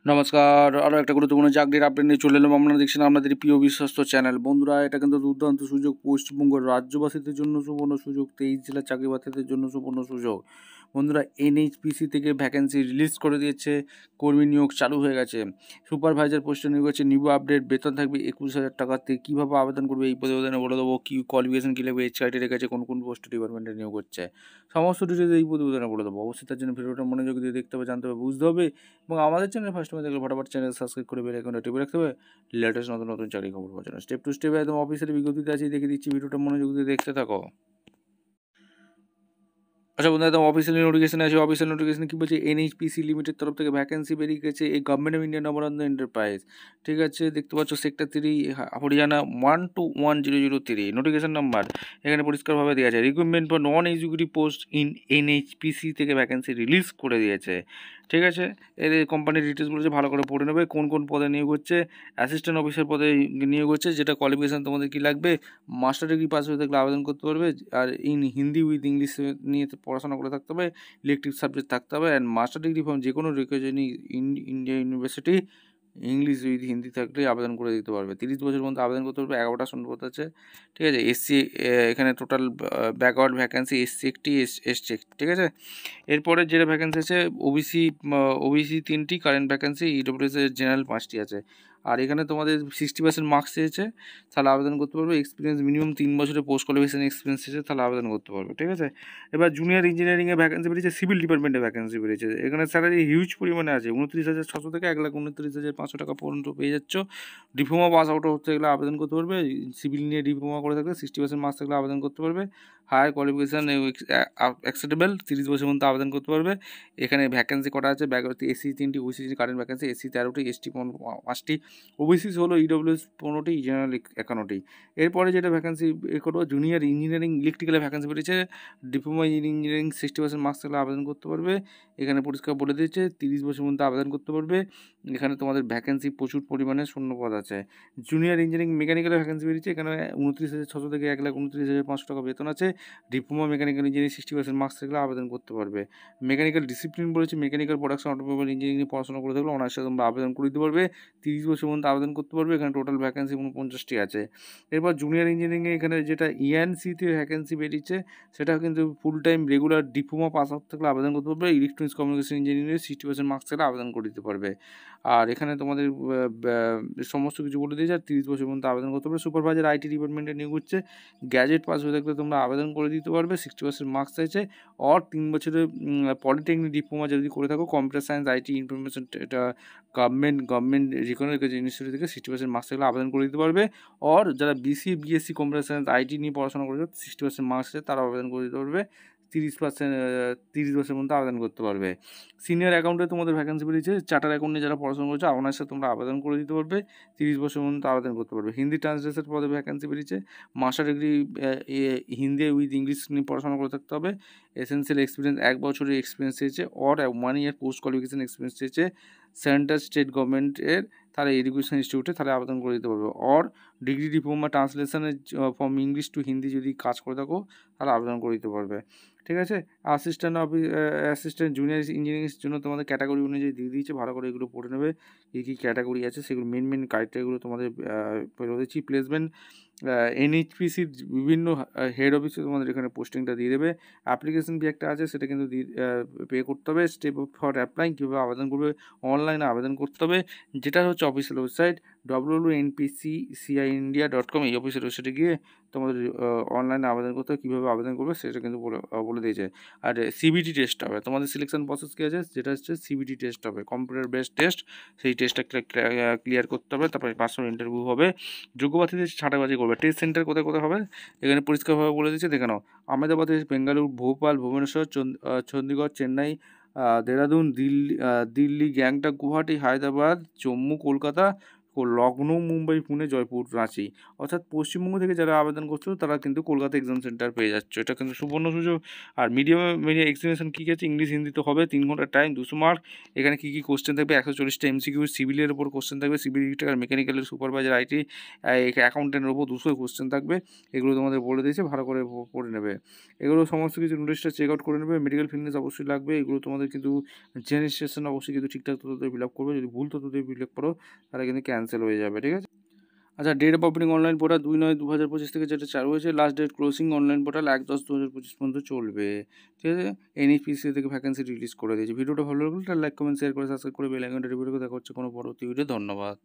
নমস্কার, আরও একটা গুরুত্বপূর্ণ চাকরির আপডেট নিয়ে চলে এলাম। আপনারা দেখছেন আপনাদের প্রিয় বিশ্বস্ত চ্যানেল। বন্ধুরা, এটা কিন্তু দুর্দান্ত সুযোগ, পশ্চিমবঙ্গের রাজ্যবাসীদের জন্য সুবর্ণ সুযোগ, 23 জেলার চাকরি প্রার্থীদের জন্য সুবর্ণ সুযোগ। বন্ধুরা, এনএইচপিসি থেকে ভ্যাকেন্সি রিলিজ করে দিয়েছে, কর্মী নিয়োগ চালু হয়ে গেছে। সুপারভাইজার পোস্টে নিয়োগ হচ্ছে, নিউ আপডেট, বেতন থাকবে 21,000 টাকাতে। কীভাবে আবেদন করবে এই প্রতিবেদনে বলে দেবো, কী কোয়ালিফিকেশন কী লাগবে, এজ ক্রাইটেরিয়া রেখেছে, কোন কোন পোস্টে ডিপার্টমেন্টে নিয়োগ হচ্ছে, সমস্ত ডিটেলস এই প্রতিবেদনে বলে দেবো। অবশ্যই তার জন্য ভিডিওটা মনোযোগ দিয়ে দেখতে হবে, জানতে হবে, বুঝতে হবে। এবং আমাদের চ্যানেল ফার্স্ট টাইম দেখলে ফটাফট চ্যানেল সাবস্ক্রাইব করে বেল আইকনটা টিপে রাখতে হবে লেটেস্ট নতুন নতুন চাকরি খবর পাওয়ার জন্য। স্টেপ টু স্টেপ একদম অফিসের বিজ্ঞপ্তিতে আছে, দেখে দিচ্ছি, ভিডিওটা মনোযোগ দিয়ে দেখতে থাকো। আচ্ছা বন্ধু, একদম অফিসিয়াল নোটিফিকেশন আছে। অফিসিয়াল নোটিফিকেশন কী বলছে, এনএইচপিসি লিমিটেড তরফ থেকে ভ্যাকেন্সি বেরিয়ে গেছে এই government of India Nabanna enterprise. ঠিক আছে, দেখতে পাচ্ছ সেক্টর 3 হরিয়ানা 121003 নোটিফিকেশন নাম্বার এখানে পরিষ্কারভাবে দেওয়া আছে। Recruitment for non executive post in NHPC থেকে ভ্যাকেন্সি রিলিজ করে দিয়েছে। ঠিক আছে, এর কোম্পানির ডিটেলস বলেছে, ভালো করে পড়ে নেবে। কোন কোন পদে নিয়োগ হচ্ছে, অ্যাসিস্ট্যান্ট অফিসার পদে নিয়োগ হচ্ছে, যেটা কোয়ালিফিকেশান তোমাদের কী লাগবে, মাস্টার ডিগ্রি পাস হয়ে থাকলে আবেদন করতে পারবে। আর হিন্দি উইথ ইংলিশ নিয়ে পড়াশোনা করে থাকতে হবে, ইলেকটিভ সাবজেক্ট থাকতে হবে। অ্যান্ড মাস্টার ডিগ্রি ফ্রম যে কোনো recognised India university, English with Hindi থাকলে আবেদন করে দিতে পারবে। 30 বছর পর্যন্ত আবেদন করতে পারবে। 11টা শূন্যপদ আছে। ঠিক আছে, এসসি এখানে টোটাল ব্যাকওয়ার্ড ভ্যাকেন্সি এসসি একটি, এসটি একটি। ঠিক আছে, এরপরে যেটা ভ্যাকেন্সি আছে, ওবিসি 3টি, কারেন্ট ভ্যাকেন্সি, ইডব্লিউএস এর জেনারেল 5টি আছে। আর এখানে তোমাদের 60% মার্কস চেয়েছে, তাহলে আবেদন করতে পারবে। এক্সপিরিয়েন্স মিনিমাম 3 বছরের পোস্ট কোয়ালিফিকেশন এক্সপিরিয়েন্স চেয়েছে, তাহলে আবেদন করতে পারবে। ঠিক আছে, এবার জুনিয়র ইঞ্জিনিয়ারিংয়ে ভ্যাকেন্সি বেরিয়েছে, সিভিল ডিপার্টমেন্টে ভ্যাকেন্সি বেরিয়েছে। এখানে স্যালারি হিউজ পরিমাণে আছে, 29,600 থেকে 1,29,500 টাকা পর্যন্ত পেয়ে যাচ্ছ। ডিপ্লোমা পাস আউট হতে গেলে আবেদন করতে পারবে। সিভিল নিয়ে ডিপ্লোমা করে থাকলে 60% মার্কস থাকলে আবেদন করতে পারবে। হায়ার কোয়ালিফিকেশান অ্যাকসেপ্টেবল, 30 বছর পর্যন্ত আবেদন করতে পারবে। এখানে ভ্যাকেন্সি কটা আছে, এসসি 3টি, ওবিসি কারেন্ট ভ্যাকেন্সি, এসসি 13টি, এসটি 5টি, ওবিসি হলো, ইডব্লিউএস 15টি, জেনারেল 51টি। এরপরে যেটা ভ্যাকেন্সি করবো, জুনিয়র ইঞ্জিনিয়ারিং ইলেকট্রিক্যালে ভ্যাকেন্সি বেরিয়েছে। ডিপ্লোমা ইঞ্জিনিয়ারিং 60% মার্কস থাকলে আবেদন করতে পারবে। এখানে পরিষ্কার বলে দিয়েছে 30 বছর পর্যন্ত আবেদন করতে পারবে। এখানে তোমাদের ভ্যাকেন্সি প্রচুর পরিমাণে শূন্যপদ আছে। জুনিয়র ইঞ্জিনিয়ারিং মেকানিক্যালে ভ্যাকেন্সি বেরিয়েছে, এখানে 29,600 থেকে 1,29,500 টাকা বেতন আছে। ডিপ্লোমা মেকানিক্যাল ইঞ্জিনিয়ারিং 60% মার্কস থাকলে আবেদন করতে পারবে। মেকানিক্যাল ডিসিপ্লিন বলেছে, মেকানিক্যাল প্রোডাকশন অটোমোবাইল ইঞ্জিনিয়ারিং নিয়ে পড়াশোনা করে থাকলে অনার্সে তোমরা আবেদন করে দিতে পারবে। 30 বছর পর্যন্ত আবেদন করতে পারবে। এখানে টোটাল ভ্যাকেন্সি 49টি আছে। এরপর জুনিয়র ইঞ্জিনিয়ারিংয়ে এখানে যেটা ইএনসিতে ভ্যাকেন্সি বেরিয়েছে, সেটা কিন্তু full time regular diploma pass out থাকলে আবেদন করতে পারবে। ইলেকট্রনিক্স কমিউনিকেশন ইঞ্জিনিয়ারিংয়ে 60% মার্কস থাকলে আবেদন করে দিতে পারবে। আর এখানে তোমাদের সমস্ত কিছু বলে দিয়েছে। আর 30 বছর পর্যন্ত আবেদন করতে পারবে। সুপারভাইজার আইটি ডিপার্টমেন্টে নিয়োগ হচ্ছে, গ্র্যাজুয়েট পাস হয়ে থাকলে তোমরা আবেদন করে দিতে পারবে। 60% মার্কস চাইছে। আর 3 বছরের পলিটেকনিক ডিপ্লোমা যদি করে থাকো, কম্পিউটার সায়েন্স, আইটি, ইনফরমেশন, এটা গভর্নমেন্ট রিকগনাইজড ইউনিভার্সিটি থেকে 60% মার্কস থাকলে আবেদন করে দিতে পারবে। আর যারা BCA, BSc, computer science, IT নিয়ে পড়াশোনা করেছে, 60% মার্কস আছে, তারা আবেদন করে দিতে পারবে। 30 বছর পর্যন্ত আবেদন করতে পারবে। সিনিয়র অ্যাকাউন্টে তোমাদের ভ্যাকেন্সি বেরিয়েছে, চার্টার অ্যাকাউন্ট নিয়ে যারা পড়াশোনা করেছে, অনার্সে তোমরা আবেদন করে দিতে পারবে। 30 বছর পর্যন্ত আবেদন করতে পারবে। হিন্দি ট্রান্সলেশন পদে ভ্যাকেন্সি বেরিয়েছে, master degree Hindi with English নিয়ে পড়াশোনা করে থাকতে হবে। এসেন্সিয়াল এক্সপিরিয়েন্স 1 বছরের এক্সপিরিয়েন্স চেয়েছে, or 1 year post qualification experience চেয়েছে সেন্ট্রাল স্টেট গভর্নমেন্টের, তাহলে এডুকেশন ইনস্টিটিউটে, তাহলে আবেদন করে দিতে পারবে। অর ডিগ্রি ডিপ্লোমা ট্রান্সলেশনের ফ্রম ইংলিশ টু হিন্দি যদি কাজ করে থাকো, তাহলে আবেদন করে দিতে পারবে। ঠিক আছে, অ্যাসিস্ট্যান্ট জুনিয়র ইঞ্জিনিয়ারিংয়ের জন্য তোমাদের ক্যাটাগরি অনুযায়ী দিয়ে দিয়েছে, ভালো করে এগুলো পড়ে নেবে। কী ক্যাটাগরি আছে সেগুলো মেন ক্রাইটেরিয়াগুলো তোমাদের বলে দিচ্ছি। প্লেসমেন্ট এনএইচপিসির বিভিন্ন হেড অফিসে তোমাদের এখানে পোস্টিংটা দিয়ে দেবে। অ্যাপ্লিকেশন ফি একটা আছে, সেটা কিন্তু পে করতে হবে। স্টেপ ফর অ্যাপ্লাইং, কীভাবে আবেদন করবে, অনলাইনে আবেদন করতে হবে, যেটা হচ্ছে অফিসিয়াল ওয়েবসাইট www.npcciindia.com। এই অফিসের ওয়েবসাইটে গিয়ে তোমাদের অনলাইনে আবেদন করতে হবে। কীভাবে আবেদন করবে সেটা কিন্তু বলে দিয়েছে। আর সিবিটি টেস্ট হবে, তোমাদের সিলেকশন প্রসেস কী আছে, যেটা হচ্ছে সিবিটি টেস্ট হবে, কম্পিউটার বেসড টেস্ট। সেই টেস্টটা ক্লিয়ার করতে হবে, তারপরে পার্সোনাল ইন্টারভিউ হবে। যোগ্য প্রার্থীদের ছাঁটাইবাজি করবে। টেস্ট সেন্টার কোথায় কোথায় হবে এখানে পরিষ্কারভাবে বলে দিচ্ছে, দেখে নাও। আহমেদাবাদ, বেঙ্গালুরু, ভোপাল, ভুবনেশ্বর, চণ্ডীগড়, চেন্নাই, দেরাদুন, দিল্লি, গ্যাংটক, গুয়াহাটি, হায়দ্রাবাদ, জম্মু, কলকাতা, লখনৌ, মুম্বাই, পুনে, জয়পুর, রাঁচি। অর্থাৎ পশ্চিমবঙ্গ থেকে যারা আবেদন করছো তারা কিন্তু কলকাতা এক্সাম সেন্টার পেয়ে যাচ্ছ, এটা কিন্তু সুবর্ণ সুযোগ। আর মিডিয়াম এক্সামিনেশন কী আছে, ইংলিশ হিন্দি তো হবে, 3 ঘন্টার টাইম, 200 মার্ক। এখানে কী কী কোশ্চেন থাকবে, 140টা এমসিকিউ, সিভিলের ওপর কোশ্চেন থাকবে, সিভিল ইলেকট্রিক্যাল মেকানিক্যালের, সুপারভাইজার, আইটি, অ্যাকাউন্টেন্টের ওপর 200 কোশ্চেন থাকবে। এগুলো তোমাদের বলে দিয়েছে, ভালো করে পড়ে নেবে। এগুলো সমস্ত কিছু নোটিশটা চেক আউট করে নেবে। মেডিকেল ফিটনেস অবশ্যই লাগবে, এগুলো তোমাদের কিন্তু জেনারেশন অবশ্যই কিন্তু ঠিকঠাক তথ্য দিয়ে ফিল আপ করবে। যদি ভুল তথ্য দিয়ে ফিল আপ করো তাহলে কিন্তু ক্যান্সেল হয়ে যাবে, ঠিক আছে। আচ্ছা, date of opening online portal 2/9/2025 থেকে যেটা চালু হয়েছে। Last date closing online portal 1/10/2025 পর্যন্ত চলবে, ঠিক আছে। এনএইচপিসি থেকে ভ্যাকেন্সি রিলিজ করে দিয়েছে। ভিডিওটা ভালো লাগলে লাইক, কমেন্ট, শেয়ার করে সাবস্ক্রাইব করে বেল আইকনটা টিপে রেখে দেখা হচ্ছে কোনো পরবর্তী ভিডিও। ধন্যবাদ।